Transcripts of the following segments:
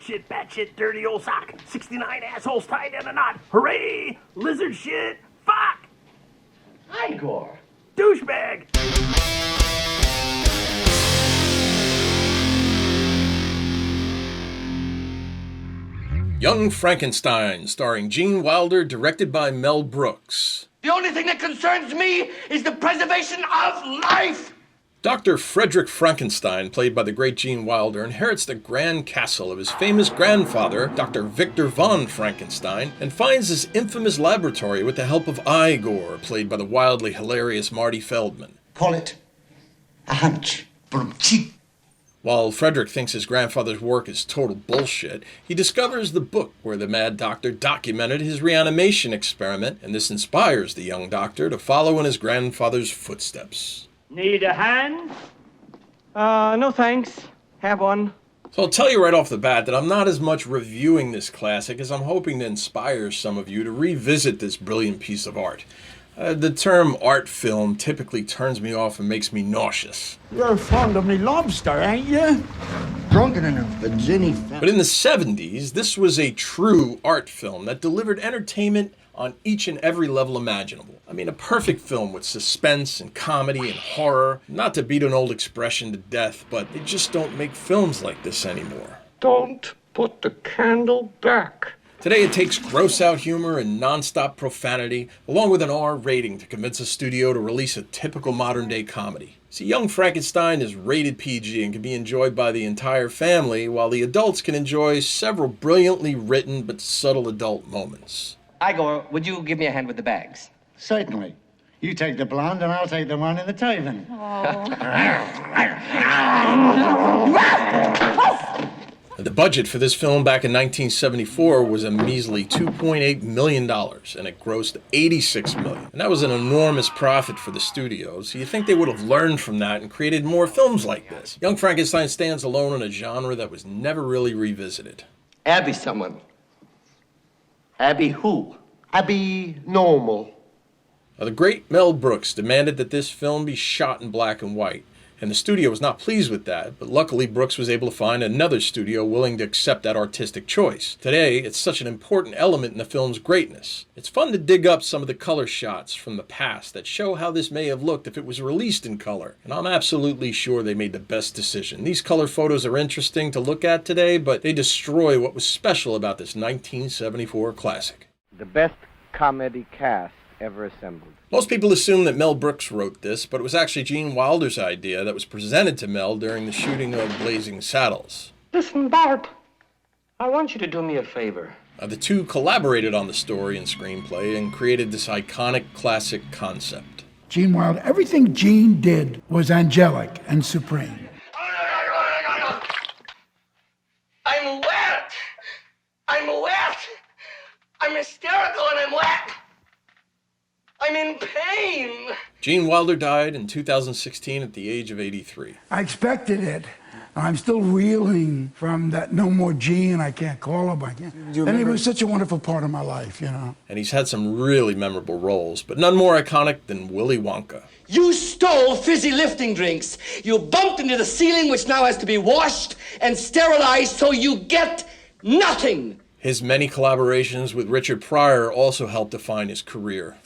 shit, batshit, dirty old sock. 69 assholes tied in a knot. Hooray! Lizard shit. Fuck! Igor. Douchebag! Young Frankenstein, starring Gene Wilder, directed by Mel Brooks. The only thing that concerns me is the preservation of life! Dr. Frederick Frankenstein, played by the great Gene Wilder, inherits the grand castle of his famous grandfather, Dr. Victor von Frankenstein, and finds his infamous laboratory with the help of Igor, played by the wildly hilarious Marty Feldman. Call it a hunch. While Frederick thinks his grandfather's work is total bullshit, he discovers the book where the mad doctor documented his reanimation experiment, and this inspires the young doctor to follow in his grandfather's footsteps. Need a hand? No thanks. Have one. So I'll tell you right off the bat that I'm not as much reviewing this classic as I'm hoping to inspire some of you to revisit this brilliant piece of art. The term art film typically turns me off and makes me nauseous. You're fond of me lobster, ain't you? Drunken in a Virginia. But in the 70s, this was a true art film that delivered entertainment on each and every level imaginable. I mean, a perfect film with suspense and comedy and horror. Not to beat an old expression to death, but they just don't make films like this anymore. Don't put the candle back. Today it takes gross-out humor and non-stop profanity, along with an R rating to convince a studio to release a typical modern-day comedy. See, Young Frankenstein is rated PG and can be enjoyed by the entire family, while the adults can enjoy several brilliantly written but subtle adult moments. Igor, would you give me a hand with the bags? Certainly. You take the blonde and I'll take the one in the taven. The budget for this film back in 1974 was a measly $2.8 million, and it grossed $86 million. And that was an enormous profit for the studios, so you think they would have learned from that and created more films like this. Young Frankenstein stands alone in a genre that was never really revisited. Abby someone. Abby who? Abby normal. Now, the great Mel Brooks demanded that this film be shot in black and white, and the studio was not pleased with that, but luckily Brooks was able to find another studio willing to accept that artistic choice. Today, it's such an important element in the film's greatness. It's fun to dig up some of the color shots from the past that show how this may have looked if it was released in color, and I'm absolutely sure they made the best decision. These color photos are interesting to look at today, but they destroy what was special about this 1974 classic. The best comedy cast ever assembled. Most people assume that Mel Brooks wrote this, but it was actually Gene Wilder's idea that was presented to Mel during the shooting of Blazing Saddles. Listen, Bart. I want you to do me a favor. The two collaborated on the story and screenplay and created this iconic classic concept. Gene Wilder, everything Gene did was angelic and supreme. I'm wet! I'm wet! I'm hysterical and I'm wet! I'm in pain! Gene Wilder died in 2016 at the age of 83. I expected it. I'm still reeling from that no more Gene. I can't call him. I can't. And he was such a wonderful part of my life, you know. And he's had some really memorable roles, but none more iconic than Willy Wonka. You stole fizzy lifting drinks. You bumped into the ceiling, which now has to be washed and sterilized, so you get nothing. His many collaborations with Richard Pryor also helped define his career.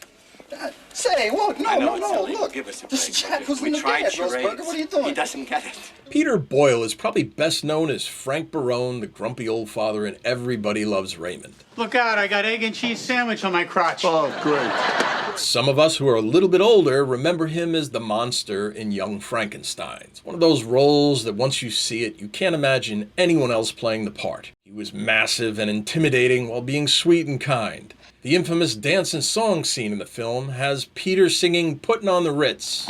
Say, what? No, look. Give us a This break, chap will who's you? in We the tried bed, charades. Rosberger. What are you doing? He doesn't get it. Peter Boyle is probably best known as Frank Barone, the grumpy old father in Everybody Loves Raymond. Look out, I got egg and cheese sandwich on my crotch. Oh, great. Some of us who are a little bit older remember him as the monster in Young Frankenstein. It's one of those roles that once you see it, you can't imagine anyone else playing the part. He was massive and intimidating while being sweet and kind. The infamous dance and song scene in the film has Peter singing Puttin' on the Ritz.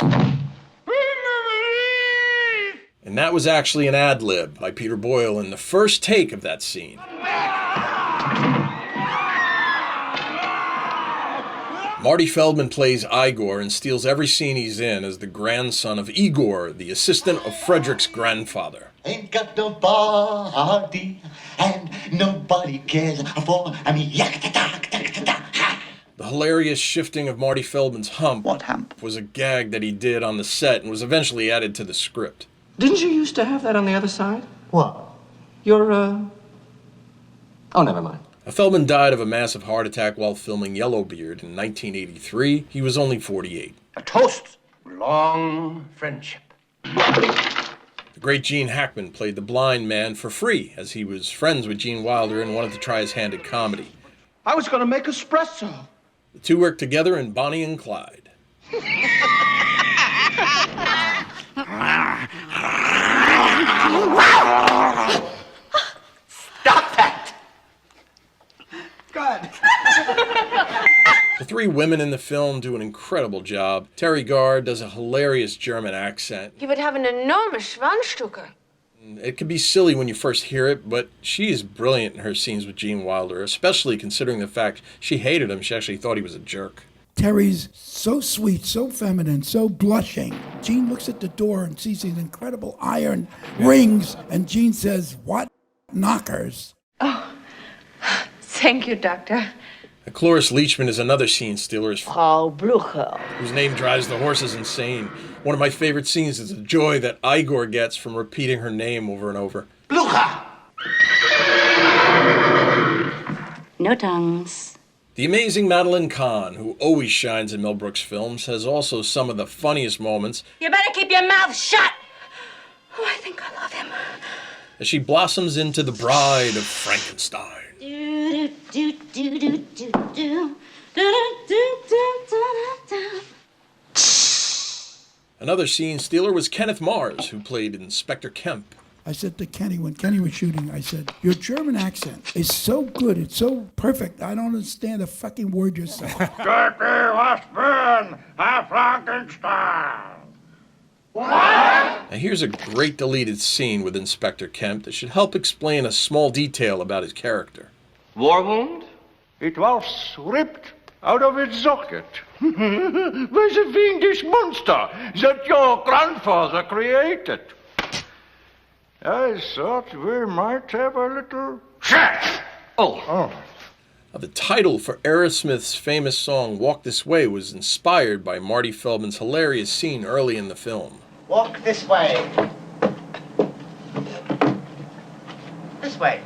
And that was actually an ad-lib by Peter Boyle in the first take of that scene. Marty Feldman plays Igor and steals every scene he's in as the grandson of Igor, the assistant of Frederick's grandfather. Ain't got nobody, and nobody cares for me. The hilarious shifting of Marty Feldman's hump What hump? was a gag that he did on the set and was eventually added to the script. Didn't you used to have that on the other side? What? Your Oh, never mind. Feldman died of a massive heart attack while filming Yellowbeard in 1983. He was only 48. A toast. Long friendship. The great Gene Hackman played the blind man for free, as he was friends with Gene Wilder and wanted to try his hand at comedy. I was going to make espresso. The two worked together in Bonnie and Clyde. Stop that! God. The three women in the film do an incredible job. Teri Garr does a hilarious German accent. You would have an enormous Schwanzstücke. It can be silly when you first hear it, but she is brilliant in her scenes with Gene Wilder, especially considering the fact she hated him. She actually thought he was a jerk. Teri's so sweet, so feminine, so blushing. Gene looks at the door and sees these incredible iron rings, and Gene says, "What knockers?" Oh, thank you, Doctor. Cloris Leachman is another scene stealer, Frau Blucher. whose name drives the horses insane. One of my favorite scenes is the joy that Igor gets from repeating her name over and over. Blucher! No tongues. The amazing Madeline Kahn, who always shines in Mel Brooks films, has also some of the funniest moments. You better keep your mouth shut. Oh, I think I love him. As she blossoms into the bride of Frankenstein. Another scene stealer was Kenneth Mars, who played Inspector Kemp. I said to Kenny, when Kenny was shooting, I said, "Your German accent is so good, it's so perfect, I don't understand a fucking word you're saying." Frankenstein! Now here's a great deleted scene with Inspector Kemp that should help explain a small detail about his character. War wound? It was ripped out of its socket by the fiendish monster that your grandfather created. I thought we might have a little chat. Oh. The title for Aerosmith's famous song Walk This Way was inspired by Marty Feldman's hilarious scene early in the film. Walk this way. This way.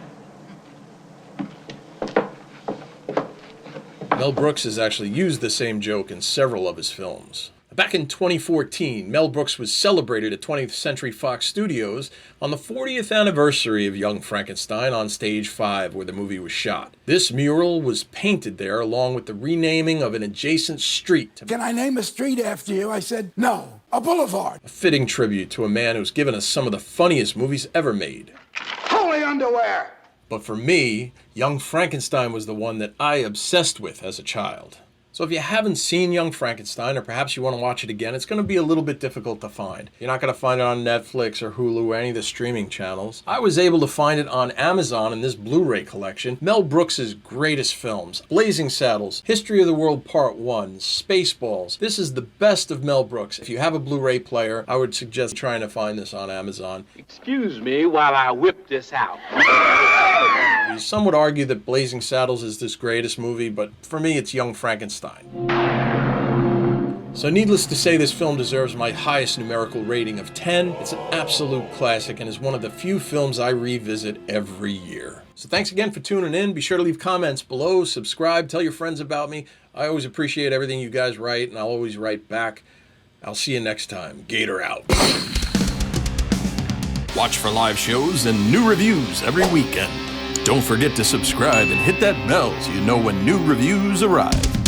Mel Brooks has actually used the same joke in several of his films. Back in 2014, Mel Brooks was celebrated at 20th Century Fox Studios on the 40th anniversary of Young Frankenstein on Stage 5, where the movie was shot. This mural was painted there along with the renaming of an adjacent street. "Can I name a street after you?" I said, "No, a boulevard." A fitting tribute to a man who's given us some of the funniest movies ever made. Holy underwear! But for me, Young Frankenstein was the one that I obsessed with as a child. So if you haven't seen Young Frankenstein, or perhaps you want to watch it again, it's going to be a little bit difficult to find. You're not going to find it on Netflix or Hulu or any of the streaming channels. I was able to find it on Amazon in this Blu-ray collection. Mel Brooks' greatest films: Blazing Saddles, History of the World Part 1, Spaceballs. This is the best of Mel Brooks. If you have a Blu-ray player, I would suggest trying to find this on Amazon. Excuse me while I whip this out. Some would argue that Blazing Saddles is his greatest movie, but for me, it's Young Frankenstein. So needless to say, this film deserves my highest numerical rating of 10. It's an absolute classic and is one of the few films I revisit every year. So thanks again for tuning in. Be sure to leave comments below, subscribe, tell your friends about me. I always appreciate everything you guys write, and I'll always write back. I'll see you next time. Gator out. Watch for live shows and new reviews every weekend. Don't forget to subscribe and hit that bell so you know when new reviews arrive.